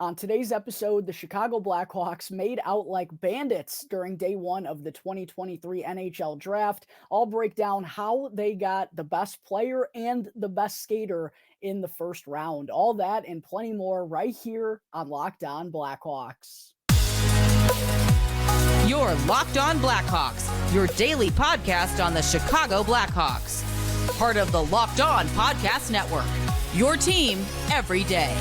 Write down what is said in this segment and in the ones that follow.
On today's episode, the Chicago Blackhawks made out like bandits during day one of the 2023 NHL Draft. I'll break down how they got the best player and the best skater in the first round. All that and plenty more right here on Locked On Blackhawks. You're Locked On Blackhawks, your daily podcast on the Chicago Blackhawks. Part of the Locked On Podcast Network, your team every day.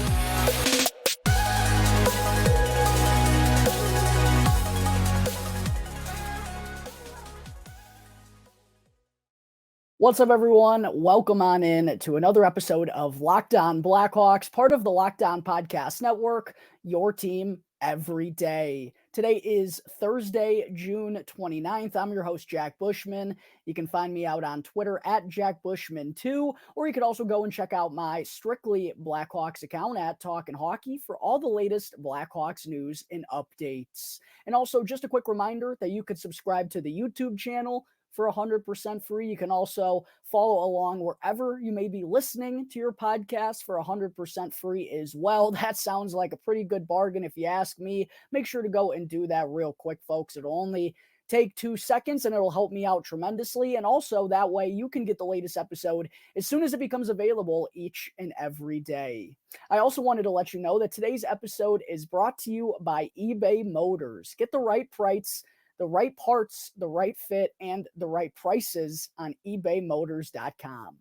What's up, everyone? Welcome on in to another episode of Locked On Blackhawks, part of the Locked On Podcast Network, your team every day. Today is Thursday, June 29th. I'm your host, Jack Bushman. You can find me out on Twitter at Jack Bushman2, or you could also go and check out my Strictly Blackhawks account at Talkin' Hockey for all the latest Blackhawks news and updates. And also, just a quick reminder that you could subscribe to the YouTube channel for 100% free. You can also follow along wherever you may be listening to your podcast for 100% free as well. That sounds like a pretty good bargain if you ask me. Make sure to go and do that real quick, folks. It'll only take 2 seconds and it'll help me out tremendously. And also that way you can get the latest episode as soon as it becomes available each and every day. I also wanted to let you know that today's episode is brought to you by eBay Motors. Get the right price, the right parts, the right fit, and the right prices on ebaymotors.com.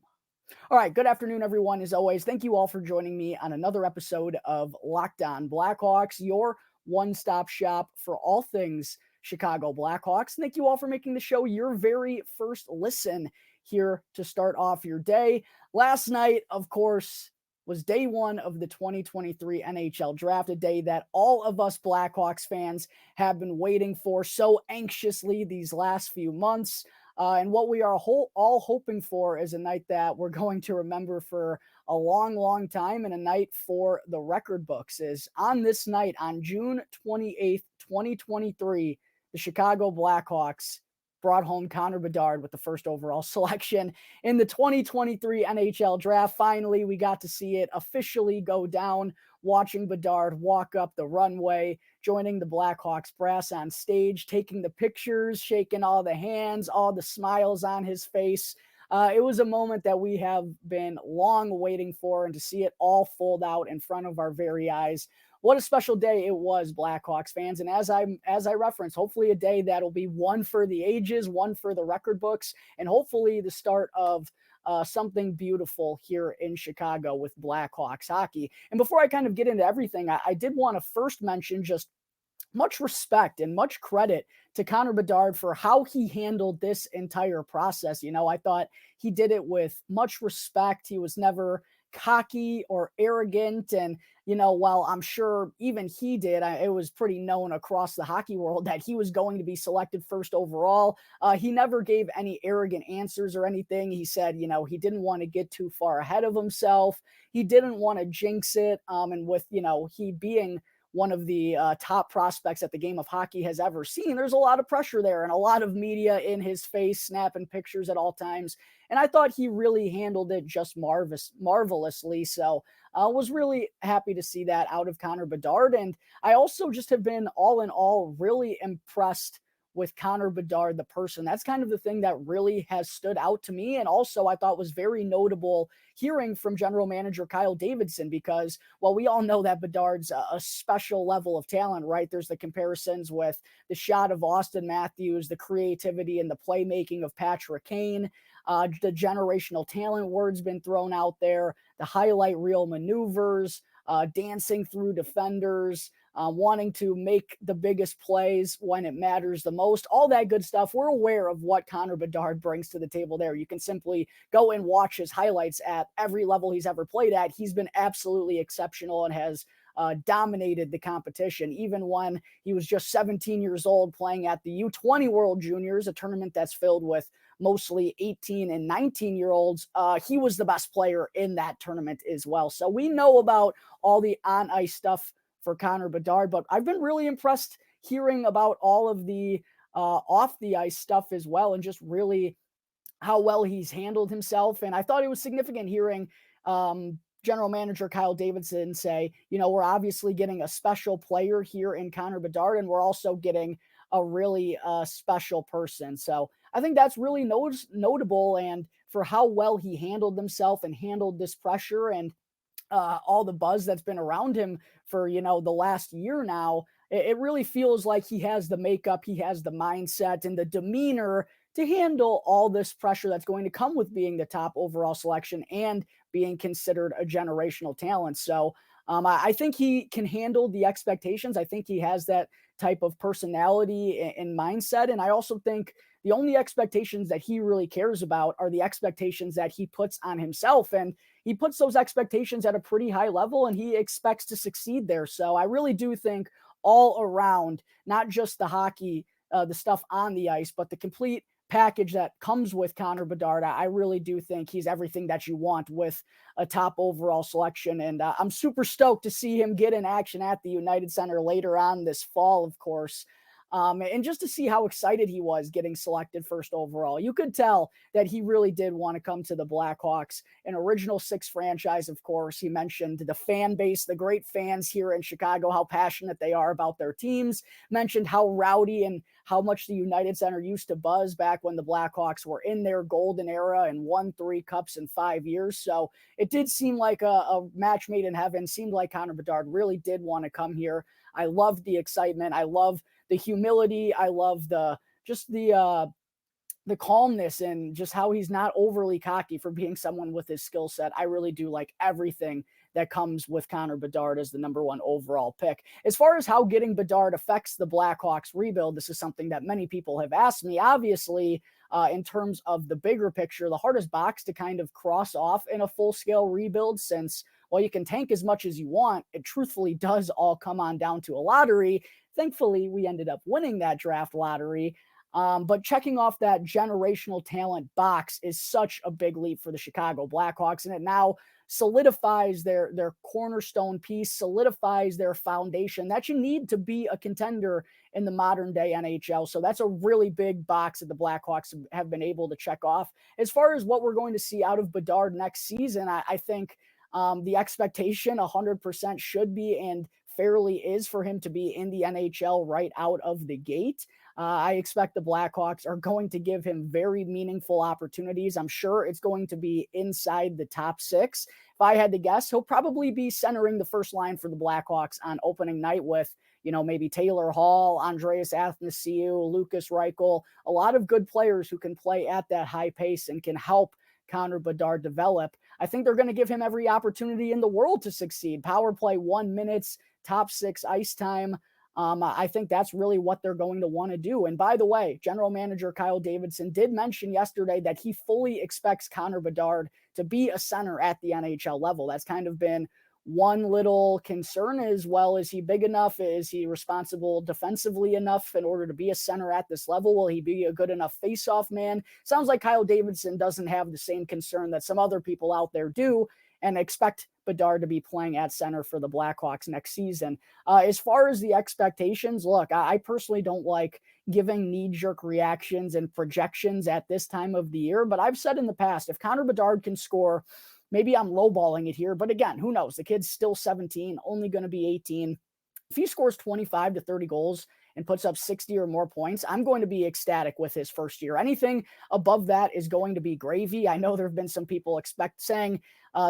All right, good afternoon, everyone. As always, thank you all for joining me on another episode of Locked On Blackhawks, your one-stop shop for all things Chicago Blackhawks. Thank you all for making the show your very first listen here to start off your day. Last night, of course, was day one of the 2023 NHL Draft, a day that all of us Blackhawks fans have been waiting for so anxiously these last few months. And what we are all hoping for is a night that we're going to remember for a long, long time, and a night for the record books. Is on this night, on June 28th, 2023, the Chicago Blackhawks brought home Connor Bedard with the first overall selection in the 2023 NHL Draft. Finally, we got to see it officially go down, watching Bedard walk up the runway, joining the Blackhawks brass on stage, taking the pictures, shaking all the hands, all the smiles on his face. It was a moment that we have been long waiting for, and to see it all fold out in front of our very eyes. What a special day it was, Blackhawks fans. And as I referenced, hopefully a day that'll be one for the ages, one for the record books, and hopefully the start of something beautiful here in Chicago with Blackhawks hockey. And before I kind of get into everything, I did want to first mention just much respect and much credit to Connor Bedard for how he handled this entire process. You know, I thought he did it with much respect. He was never cocky or arrogant. And, you know, while I'm sure even he did, it was pretty known across the hockey world that he was going to be selected first overall. He never gave any arrogant answers or anything. He said, you know, he didn't want to get too far ahead of himself. He didn't want to jinx it. And with, you know, he being one of the top prospects that the game of hockey has ever seen, there's a lot of pressure there and a lot of media in his face, snapping pictures at all times. And I thought he really handled it just marvelously. So I was really happy to see that out of Connor Bedard. And I also just have been, all in all, really impressed with Connor Bedard, the person. That's kind of the thing that really has stood out to me. And also I thought was very notable hearing from general manager Kyle Davidson, because, well, we all know that Bedard's a special level of talent, right? There's the comparisons with the shot of Austin Matthews, the creativity and the playmaking of Patrick Kane, the generational talent word's been thrown out there, the highlight reel maneuvers, dancing through defenders, wanting to make the biggest plays when it matters the most, all that good stuff. We're aware of what Connor Bedard brings to the table there. You can simply go and watch his highlights at every level he's ever played at. He's been absolutely exceptional and has dominated the competition, even when he was just 17 years old playing at the U20 World Juniors, a tournament that's filled with mostly 18 and 19-year-olds. He was the best player in that tournament as well. So we know about all the on-ice stuff for Connor Bedard, but I've been really impressed hearing about all of the off the ice stuff as well, and just really how well he's handled himself. And I thought it was significant hearing general manager Kyle Davidson say, we're obviously getting a special player here in Connor Bedard, and we're also getting a really special person. So I think that's really notable, and for how well he handled himself and handled this pressure and all the buzz that's been around him for, the last year now, it really feels like he has the makeup, he has the mindset and the demeanor to handle all this pressure that's going to come with being the top overall selection and being considered a generational talent. So I think he can handle the expectations. I think he has that type of personality and mindset. And I also think the only expectations that he really cares about are the expectations that he puts on himself. And he puts those expectations at a pretty high level, and he expects to succeed there. So I really do think all around, not just the hockey, the stuff on the ice, but the complete package that comes with Connor Bedard, I really do think he's everything that you want with a top overall selection. And I'm super stoked to see him get in action at the United Center later on this fall, of course. And just to see how excited he was getting selected first overall. You could tell that he really did want to come to the Blackhawks, an original six franchise, of course. He mentioned the fan base, the great fans here in Chicago, how passionate they are about their teams, mentioned how rowdy and how much the United Center used to buzz back when the Blackhawks were in their golden era and won 3 cups in 5 years. So it did seem like a match made in heaven. Seemed like Connor Bedard really did want to come here. I love the excitement. I love the humility. I love the calmness and just how he's not overly cocky for being someone with his skill set. I really do like everything that comes with Connor Bedard as the number 1 overall pick. As far as how getting Bedard affects the Blackhawks rebuild, this is something that many people have asked me. Obviously, in terms of the bigger picture, the hardest box to kind of cross off in a full-scale rebuild, since while you can tank as much as you want, it truthfully does all come on down to a lottery. Thankfully, we ended up winning that draft lottery. But checking off that generational talent box is such a big leap for the Chicago Blackhawks, and it now solidifies their cornerstone piece, solidifies their foundation that you need to be a contender in the modern day NHL. So that's a really big box that the Blackhawks have been able to check off. As far as what we're going to see out of Bedard next season, I think the expectation 100% should be, and fairly is, for him to be in the NHL right out of the gate. I expect the Blackhawks are going to give him very meaningful opportunities. I'm sure it's going to be inside the top 6. If I had to guess, he'll probably be centering the first line for the Blackhawks on opening night with, maybe Taylor Hall, Andreas Athanasiou, Lucas Reichel, a lot of good players who can play at that high pace and can help Connor Bedard develop. I think they're going to give him every opportunity in the world to succeed. Power play 1 minutes, top 6 ice time. I think that's really what they're going to want to do. And by the way, general manager Kyle Davidson did mention yesterday that he fully expects Connor Bedard to be a center at the NHL level. That's kind of been one little concern, as well. Is he big enough? Is he responsible defensively enough in order to be a center at this level? Will he be a good enough face-off man? Sounds like Kyle Davidson doesn't have the same concern that some other people out there do, and expect Bedard to be playing at center for the Blackhawks next season. As far as the expectations, look, I personally don't like giving knee-jerk reactions and projections at this time of the year, but I've said in the past, if Connor Bedard can score, maybe I'm lowballing it here, but again, who knows? The kid's still 17, only going to be 18. If he scores 25 to 30 goals and puts up 60 or more points, I'm going to be ecstatic with his first year. Anything above that is going to be gravy. I know there have been some people saying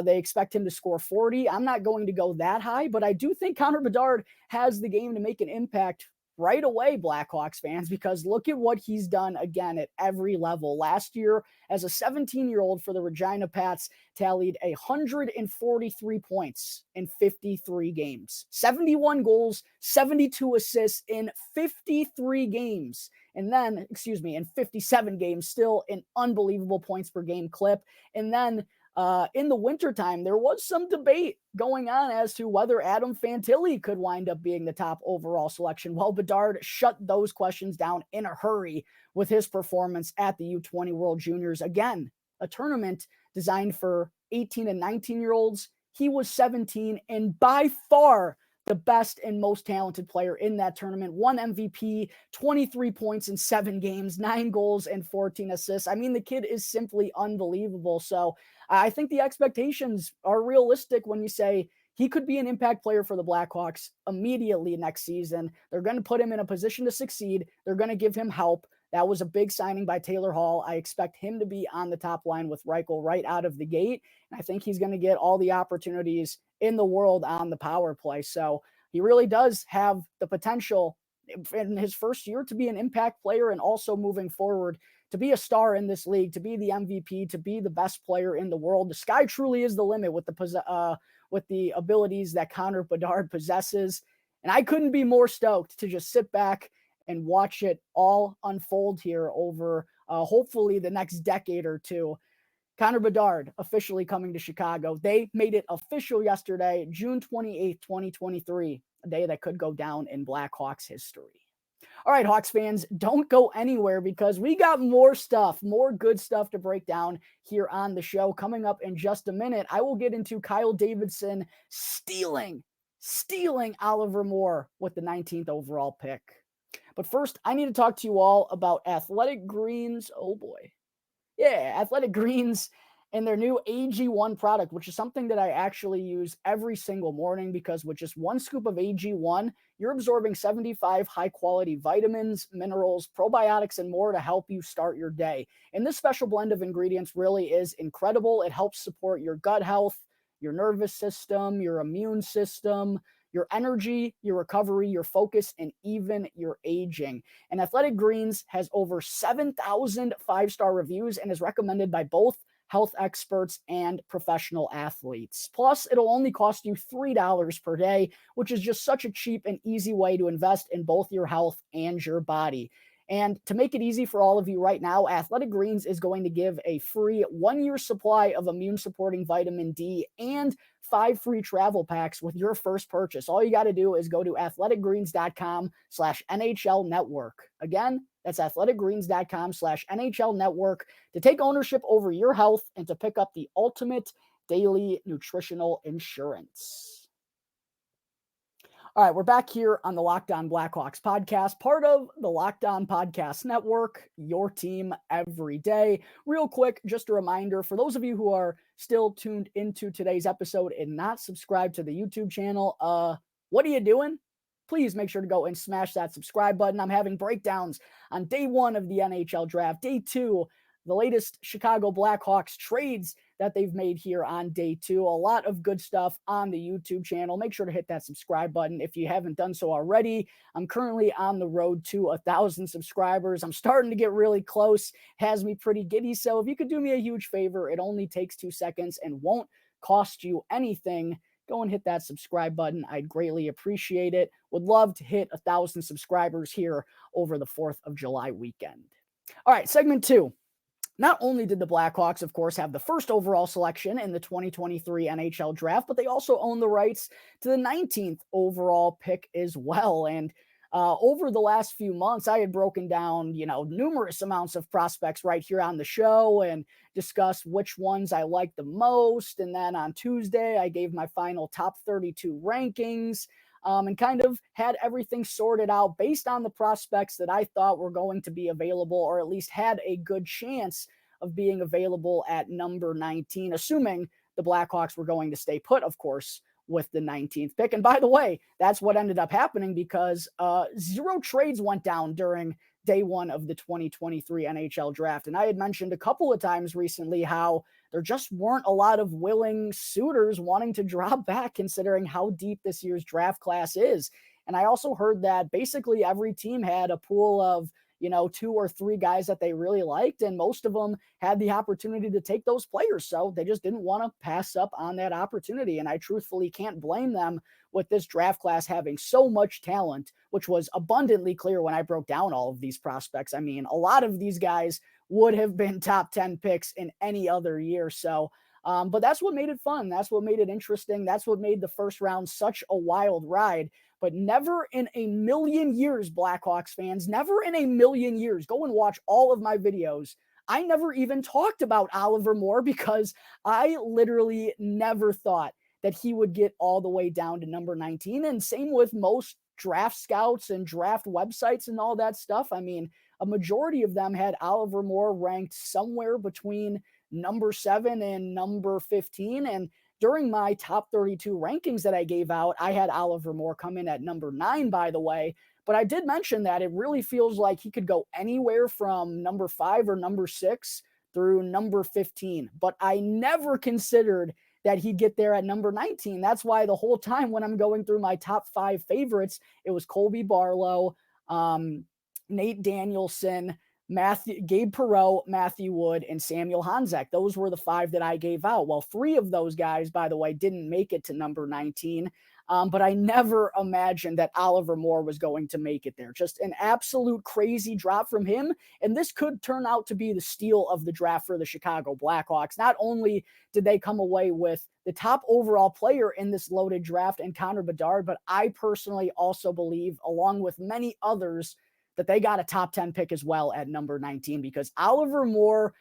they expect him to score 40. I'm not going to go that high, but I do think Connor Bedard has the game to make an impact right away, Blackhawks fans, because look at what he's done again at every level. Last year, as a 17-year-old for the Regina Pats, tallied 143 points in 53 games, 71 goals, 72 assists in 53 games. And then, in 57 games, still an unbelievable points per game clip. And then in the wintertime, there was some debate going on as to whether Adam Fantilli could wind up being the top overall selection. Well, Bedard shut those questions down in a hurry with his performance at the U20 World Juniors. Again, a tournament designed for 18 and 19-year-olds. He was 17 and by far the best and most talented player in that tournament, won MVP, 23 points in 7 games, 9 goals and 14 assists. I mean, the kid is simply unbelievable. So I think the expectations are realistic when you say he could be an impact player for the Blackhawks immediately next season. They're going to put him in a position to succeed. They're going to give him help. That was a big signing by Taylor Hall. I expect him to be on the top line with Reichel right out of the gate. And I think he's going to get all the opportunities in the world on the power play. So he really does have the potential in his first year to be an impact player, and also moving forward to be a star in this league, to be the MVP, to be the best player in the world. The sky truly is the limit with the abilities that Connor Bedard possesses. And I couldn't be more stoked to just sit back and watch it all unfold here over hopefully the next decade or two. Connor Bedard officially coming to Chicago. They made it official yesterday, June 28th, 2023, a day that could go down in Blackhawks history. All right, Hawks fans, don't go anywhere because we got more stuff, more good stuff to break down here on the show. Coming up in just a minute, I will get into Kyle Davidson stealing Oliver Moore with the 19th overall pick. But first, I need to talk to you all about Athletic Greens. Oh boy. Yeah, Athletic Greens and their new AG1 product, which is something that I actually use every single morning, because with just 1 scoop of AG1, you're absorbing 75 high-quality vitamins, minerals, probiotics, and more to help you start your day. And this special blend of ingredients really is incredible. It helps support your gut health, your nervous system, your immune system, your energy, your recovery, your focus, and even your aging. And Athletic Greens has over 7,000 5-star reviews and is recommended by both health experts and professional athletes. Plus, it'll only cost you $3 per day, which is just such a cheap and easy way to invest in both your health and your body. And to make it easy for all of you right now, Athletic Greens is going to give a free 1-year supply of immune-supporting vitamin D and 5 free travel packs with your first purchase. All you got to do is go to athleticgreens.com/NHL Network. Again, that's athleticgreens.com/NHL Network to take ownership over your health and to pick up the ultimate daily nutritional insurance. All right, we're back here on the Locked On Blackhawks podcast, part of the Locked On Podcast Network, your team every day. Real quick, just a reminder for those of you who are still tuned into today's episode and not subscribed to the YouTube channel, what are you doing? Please make sure to go and smash that subscribe button. I'm having breakdowns on day 1 of the NHL Draft, day 2, the latest Chicago Blackhawks trades that they've made here on day 2. A lot of good stuff on the YouTube channel. Make sure to hit that subscribe button if you haven't done so already. I'm currently on the road to 1,000 subscribers. I'm starting to get really close. Has me pretty giddy. So if you could do me a huge favor, it only takes 2 seconds and won't cost you anything. Go and hit that subscribe button. I'd greatly appreciate it. Would love to hit 1,000 subscribers here over the 4th of July weekend. All right, segment 2. Not only did the Blackhawks, of course, have the first overall selection in the 2023 NHL Draft, but they also own the rights to the 19th overall pick as well. And over the last few months, I had broken down, numerous amounts of prospects right here on the show and discussed which ones I liked the most. And then on Tuesday, I gave my final top 32 rankings. And kind of had everything sorted out based on the prospects that I thought were going to be available, or at least had a good chance of being available at number 19, assuming the Blackhawks were going to stay put, of course, with the 19th pick. And by the way, that's what ended up happening, because 0 trades went down during day 1 of the 2023 NHL Draft. And I had mentioned a couple of times recently how there just weren't a lot of willing suitors wanting to drop back, considering how deep this year's draft class is. And I also heard that basically every team had a pool of 2 or 3 guys that they really liked, and most of them had the opportunity to take those players. So they just didn't want to pass up on that opportunity. And I truthfully can't blame them with this draft class having so much talent, which was abundantly clear when I broke down all of these prospects. I mean, a lot of these guys would have been top 10 picks in any other year. So, but that's what made it fun. That's what made it interesting. That's what made the first round such a wild ride. But never in a million years, Blackhawks fans, never in a million years, go and watch all of my videos. I never even talked about Oliver Moore, because I literally never thought that he would get all the way down to number 19. And same with most draft scouts and draft websites and all that stuff. I mean, a majority of them had Oliver Moore ranked somewhere between number 7 and number 15. And during my top 32 rankings that I gave out, I had Oliver Moore come in at number 9, by the way. But I did mention that it really feels like he could go anywhere from number 5 or number 6 through number 15. But I never considered that he'd get there at number 19. That's why the whole time when I'm going through my top 5 favorites, it was Colby Barlow, Nate Danielson, Gabe Perreault, Matthew Wood, and Samuel Honzek. Those were the 5 that I gave out. Well, 3 of those guys, by the way, didn't make it to number 19. But I never imagined that Oliver Moore was going to make it there. Just an absolute crazy drop from him. And this could turn out to be the steal of the draft for the Chicago Blackhawks. Not only did they come away with the top overall player in this loaded draft and Connor Bedard, but I personally also believe, along with many others, that they got a top 10 pick as well at number 19, because Oliver Moore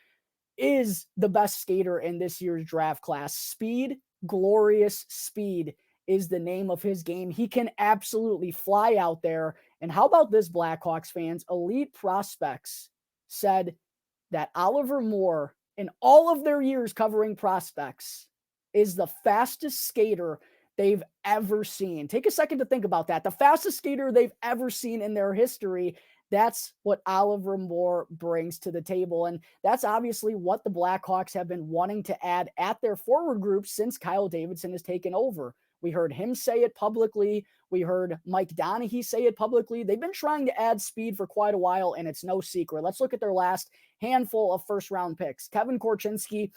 is the best skater in this year's draft class. Speed, glorious speed is the name of his game. He can absolutely fly out there. And how about this, Blackhawks fans? Elite Prospects said that Oliver Moore, in all of their years covering prospects, is the fastest skater they've ever seen. Take a second to think about that. The fastest skater they've ever seen in their history. That's what Oliver Moore brings to the table. And that's obviously what the Blackhawks have been wanting to add at their forward group since Kyle Davidson has taken over. We heard him say it publicly. We heard Mike Donaghy say it publicly. They've been trying to add speed for quite a while, and it's no secret. Let's look at their last handful of first-round picks. Kevin Korchinski,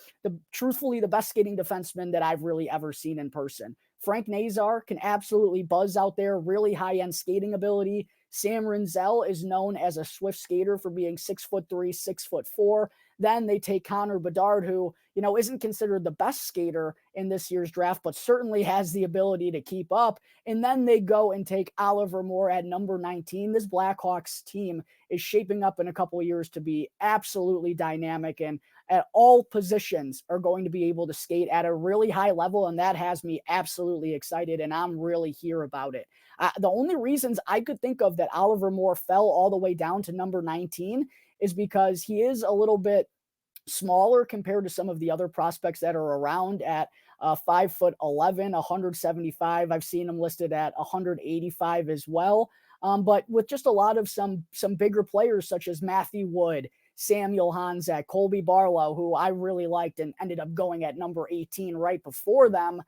truthfully the best skating defenseman that I've really ever seen in person. Frank Nazar can absolutely buzz out there, really high-end skating ability. Sam Rinzel is known as a swift skater for being 6'3", 6'4". Then they take Connor Bedard, who, isn't considered the best skater in this year's draft, but certainly has the ability to keep up. And then they go and take Oliver Moore at number 19. This Blackhawks team is shaping up in a couple of years to be absolutely dynamic, and at all positions are going to be able to skate at a really high level. And that has me absolutely excited, and I'm really here about it. The only reasons I could think of that Oliver Moore fell all the way down to number 19 is because he is a little bit smaller compared to some of the other prospects that are around at 5'11", 175. I've seen him listed at 185 as well. But with just a lot of some bigger players such as Matthew Wood, Samuel Honzek, Colby Barlow, who I really liked and ended up going at number 18 right before them.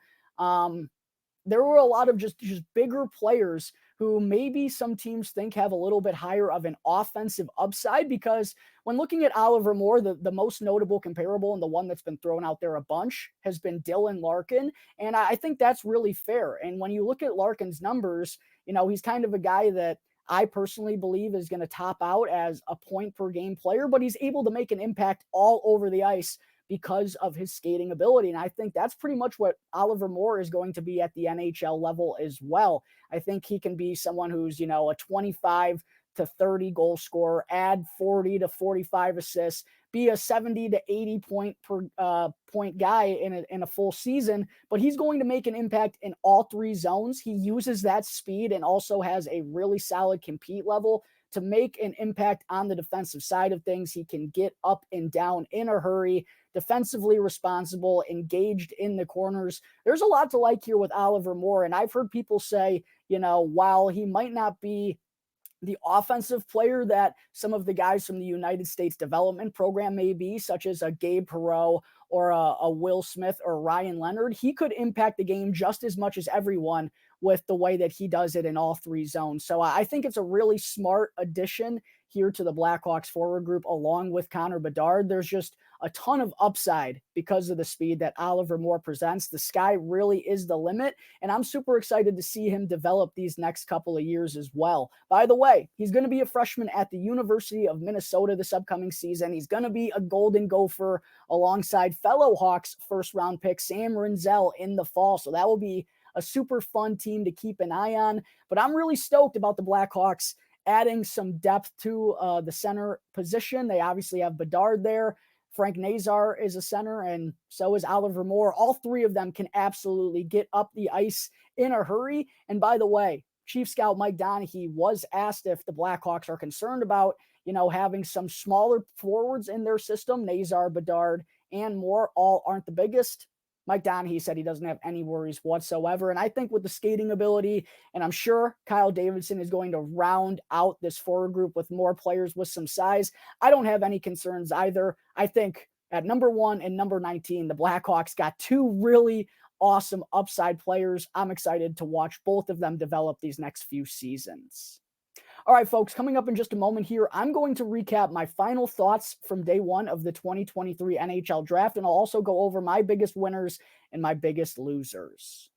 There were a lot of just bigger players who maybe some teams think have a little bit higher of an offensive upside, because when looking at Oliver Moore, the most notable comparable and the one that's been thrown out there a bunch has been Dylan Larkin. And I think that's really fair. And when you look at Larkin's numbers, he's kind of a guy that I personally believe is going to top out as a point per game player, but he's able to make an impact all over the ice because of his skating ability. And I think that's pretty much what Oliver Moore is going to be at the NHL level as well. I think he can be someone who's, a 25 to 30 goal scorer, add 40 to 45 assists, be a 70 to 80 point guy in a full season, but he's going to make an impact in all 3 zones. He uses that speed and also has a really solid compete level to make an impact on the defensive side of things. He can get up and down in a hurry, defensively responsible, engaged in the corners. There's a lot to like here with Oliver Moore. And I've heard people say, while he might not be the offensive player that some of the guys from the United States Development Program may be, such as a Gabe Perreault or a Will Smith or Ryan Leonard, he could impact the game just as much as everyone with the way that he does it in all 3 zones. So I think it's a really smart addition here to the Blackhawks forward group, along with Connor Bedard. There's just a ton of upside because of the speed that Oliver Moore presents. The sky really is the limit, and I'm super excited to see him develop these next couple of years as well. By the way, he's going to be a freshman at the University of Minnesota this upcoming season. He's going to be a Golden Gopher alongside fellow Hawks first-round pick Sam Rinzel in the fall, so that will be a super fun team to keep an eye on. But I'm really stoked about the Blackhawks adding some depth to the center position. They obviously have Bedard there. Frank Nazar is a center, and so is Oliver Moore. All three of them can absolutely get up the ice in a hurry. And by the way, Chief Scout Mike Donaghy was asked if the Blackhawks are concerned about, having some smaller forwards in their system. Nazar, Bedard, and Moore all aren't the biggest. Mike Donaghy said he doesn't have any worries whatsoever. And I think with the skating ability, and I'm sure Kyle Davidson is going to round out this forward group with more players with some size, I don't have any concerns either. I think at number 1 and number 19, the Blackhawks got two really awesome upside players. I'm excited to watch both of them develop these next few seasons. All right, folks, coming up in just a moment here, I'm going to recap my final thoughts from day one of the 2023 NHL Draft, and I'll also go over my biggest winners and my biggest losers.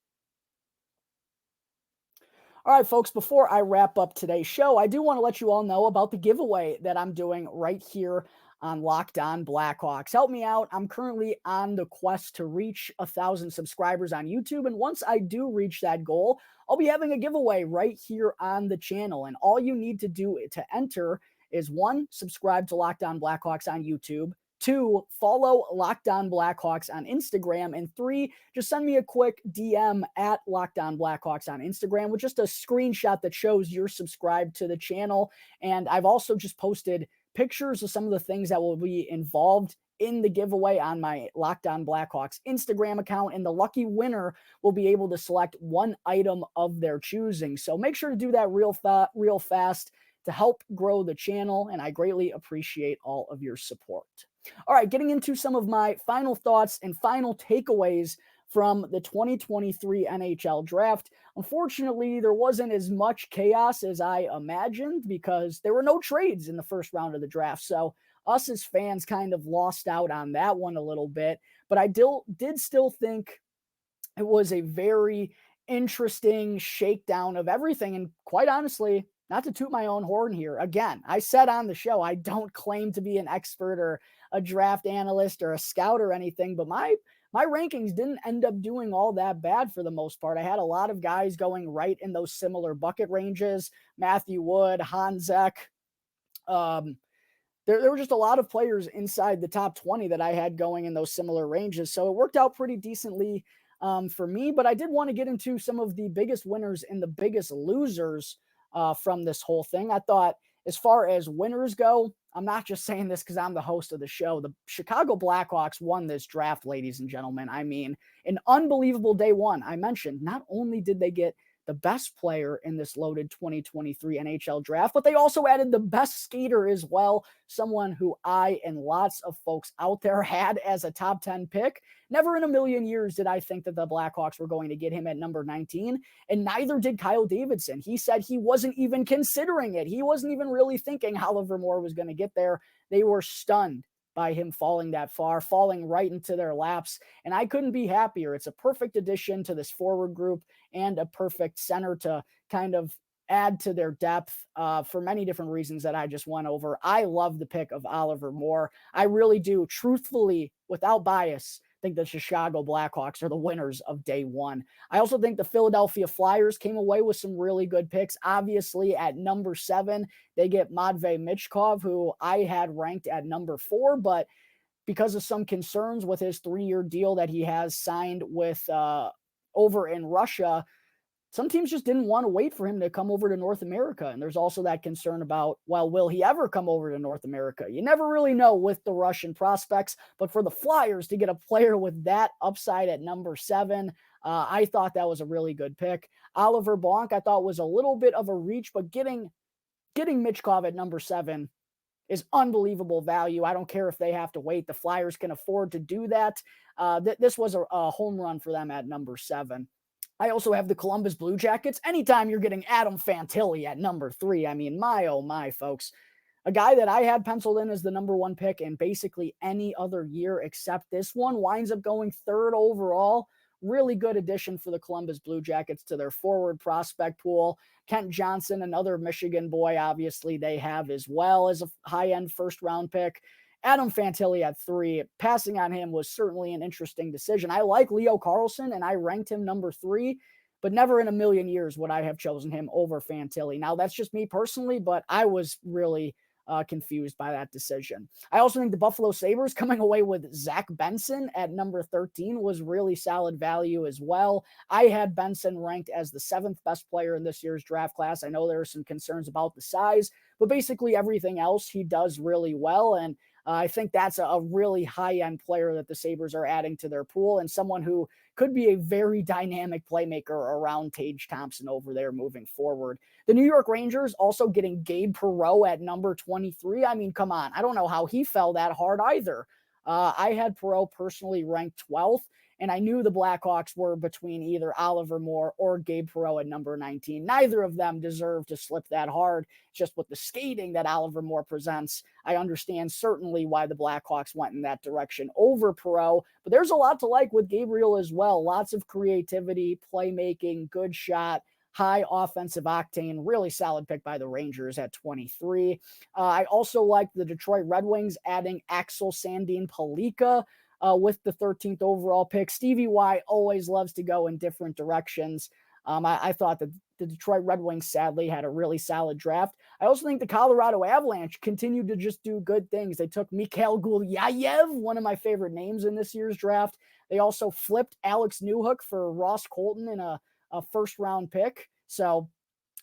All right, folks, before I wrap up today's show, I do want to let you all know about the giveaway that I'm doing right here on Locked On Blackhawks. Help me out. I'm currently on the quest to reach 1,000 subscribers on YouTube. And once I do reach that goal, I'll be having a giveaway right here on the channel. And all you need to do to enter is 1, subscribe to Locked On Blackhawks on YouTube. 2, follow Locked On Blackhawks on Instagram. And 3, just send me a quick DM at Locked On Blackhawks on Instagram with just a screenshot that shows you're subscribed to the channel. And I've also just posted pictures of some of the things that will be involved in the giveaway on my Locked On Blackhawks Instagram account, and the lucky winner will be able to select one item of their choosing. So make sure to do that real fast to help grow the channel, and I greatly appreciate all of your support. All right, getting into some of my final thoughts and final takeaways from the 2023 NHL Draft. Unfortunately, there wasn't as much chaos as I imagined because there were no trades in the first round of the draft. So us as fans kind of lost out on that one a little bit. But I did still think it was a very interesting shakedown of everything. And quite honestly, not to toot my own horn here, again, I said on the show, I don't claim to be an expert or a draft analyst or a scout or anything, but my rankings didn't end up doing all that bad for the most part. I had a lot of guys going right in those similar bucket ranges. Matthew Wood, Hanzek. There were just a lot of players inside the top 20 that I had going in those similar ranges. So it worked out pretty decently for me. But I did want to get into some of the biggest winners and the biggest losers from this whole thing. I thought as far as winners go, I'm not just saying this because I'm the host of the show. The Chicago Blackhawks won this draft, ladies and gentlemen. I mean, an unbelievable day one. I mentioned not only did they get the best player in this loaded 2023 NHL draft, but they also added the best skater as well, someone who I and lots of folks out there had as a top 10 pick. Never in a million years did I think that the Blackhawks were going to get him at number 19, and neither did Kyle Davidson. He said he wasn't even considering it. He wasn't even really thinking Oliver Moore was going to get there. They were stunned by him falling that far, falling right into their laps. And I couldn't be happier. It's a perfect addition to this forward group and a perfect center to kind of add to their depth for many different reasons that I just went over. I love the pick of Oliver Moore. I really do. Truthfully, without bias, think the Chicago Blackhawks are the winners of day one. I also think the Philadelphia Flyers came away with some really good picks. Obviously, at number 7, they get Matvei Michkov, who I had ranked at number 4, but because of some concerns with his 3-year deal that he has signed with over in Russia, some teams just didn't want to wait for him to come over to North America. And there's also that concern about, well, will he ever come over to North America? You never really know with the Russian prospects, but for the Flyers to get a player with that upside at number 7, I thought that was a really good pick. Oliver Blanc, I thought was a little bit of a reach, but getting Michkov at number 7 is unbelievable value. I don't care if they have to wait. The Flyers can afford to do that. This was a home run for them at number 7. I also have the Columbus Blue Jackets. Anytime you're getting Adam Fantilli at number 3, I mean, my, oh my, folks. A guy that I had penciled in as the number 1 pick in basically any other year except this one winds up going 3rd overall. Really good addition for the Columbus Blue Jackets to their forward prospect pool. Kent Johnson, another Michigan boy, obviously they have as well as a high-end first-round pick. Adam Fantilli at 3, passing on him was certainly an interesting decision. I like Leo Carlsson, and I ranked him number 3, but never in a million years would I have chosen him over Fantilli. Now, that's just me personally, but I was really confused by that decision. I also think the Buffalo Sabres coming away with Zach Benson at number 13 was really solid value as well. I had Benson ranked as the 7th best player in this year's draft class. I know there are some concerns about the size, but basically everything else he does really well. And I think that's a really high-end player that the Sabres are adding to their pool, and someone who could be a very dynamic playmaker around Tage Thompson over there moving forward. The New York Rangers also getting Gabe Perreault at number 23. I mean, come on. I don't know how he fell that hard either. I had Perreault personally ranked 12th, and I knew the Blackhawks were between either Oliver Moore or Gabe Perreault at number 19. Neither of them deserve to slip that hard. Just with the skating that Oliver Moore presents, I understand certainly why the Blackhawks went in that direction over Perreault. But there's a lot to like with Gabriel as well. Lots of creativity, playmaking, good shot, high offensive octane, really solid pick by the Rangers at 23. I also like the Detroit Red Wings adding Axel Sandin Palika with the 13th overall pick. Stevie Y always loves to go in different directions. I thought that the Detroit Red Wings sadly had a really solid draft. I also think the Colorado Avalanche continued to just do good things. They took Mikhail Gulyayev, one of my favorite names in this year's draft. They also flipped Alex Newhook for Ross Colton in a first-round pick. So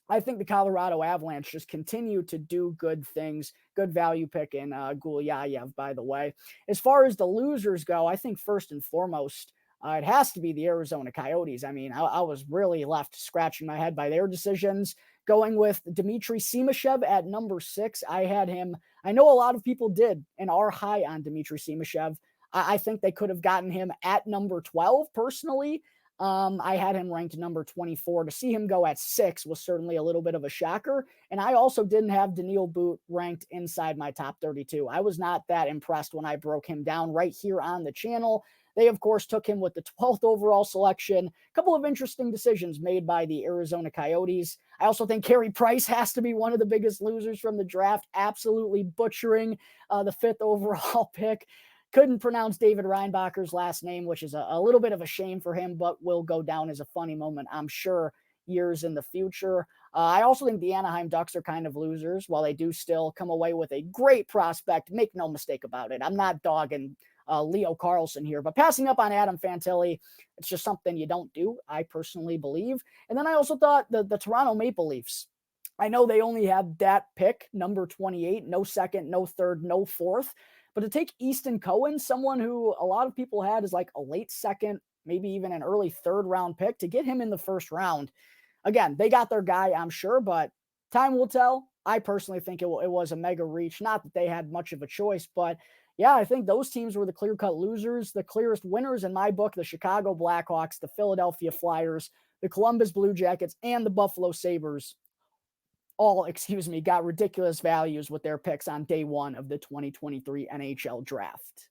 I think the Colorado Avalanche just continue to do good things. Good value pick in Gulyayev, by the way. As far as the losers go, I think first and foremost, it has to be the Arizona Coyotes. I mean, I was really left scratching my head by their decisions. Going with Dmitry Simashev at number 6, I had him. I know a lot of people did and are high on Dmitry Simashev. I think they could have gotten him at number 12 personally. I had him ranked number 24. To see him go at 6 was certainly a little bit of a shocker. And I also didn't have Daniil Boot ranked inside my top 32. I was not that impressed when I broke him down right here on the channel. They, of course, took him with the 12th overall selection. A couple of interesting decisions made by the Arizona Coyotes. I also think Carey Price has to be one of the biggest losers from the draft, absolutely butchering the 5th overall pick. Couldn't pronounce David Reinbacher's last name, which is a little bit of a shame for him, but will go down as a funny moment, I'm sure, years in the future. I also think the Anaheim Ducks are kind of losers, while they do still come away with a great prospect. Make no mistake about it. I'm not dogging Leo Carlson here, but passing up on Adam Fantilli, it's just something you don't do, I personally believe. And then I also thought the Toronto Maple Leafs, I know they only had that pick, number 28, no second, no third, no fourth. But to take Easton Cohen, someone who a lot of people had as like a late second, maybe even an early third round pick, to get him in the first round, again, they got their guy, I'm sure, but time will tell. I personally think it was a mega reach. Not that they had much of a choice, but yeah, I think those teams were the clear-cut losers. The clearest winners in my book, the Chicago Blackhawks, the Philadelphia Flyers, the Columbus Blue Jackets, and the Buffalo Sabres all, got ridiculous values with their picks on day one of the 2023 NHL Draft.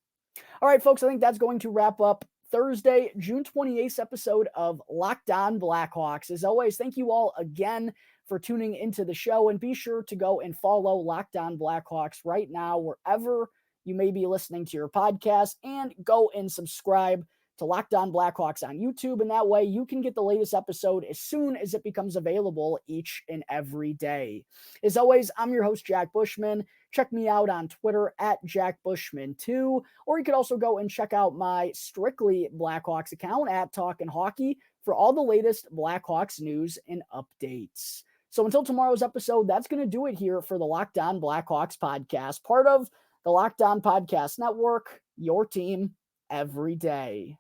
All right, folks, I think that's going to wrap up Thursday, June 28th episode of Locked On Blackhawks. As always, thank you all again for tuning into the show, and be sure to go and follow Locked On Blackhawks right now, wherever you may be listening to your podcast, and go and subscribe to Locked On Blackhawks on YouTube, and that way you can get the latest episode as soon as it becomes available each and every day. As always, I'm your host, Jack Bushman. Check me out on Twitter at JackBushman2, or you could also go and check out my Strictly Blackhawks account at Talkin' Hockey for all the latest Blackhawks news and updates. So until tomorrow's episode, that's going to do it here for the Locked On Blackhawks podcast, part of the Locked On Podcast Network, your team every day.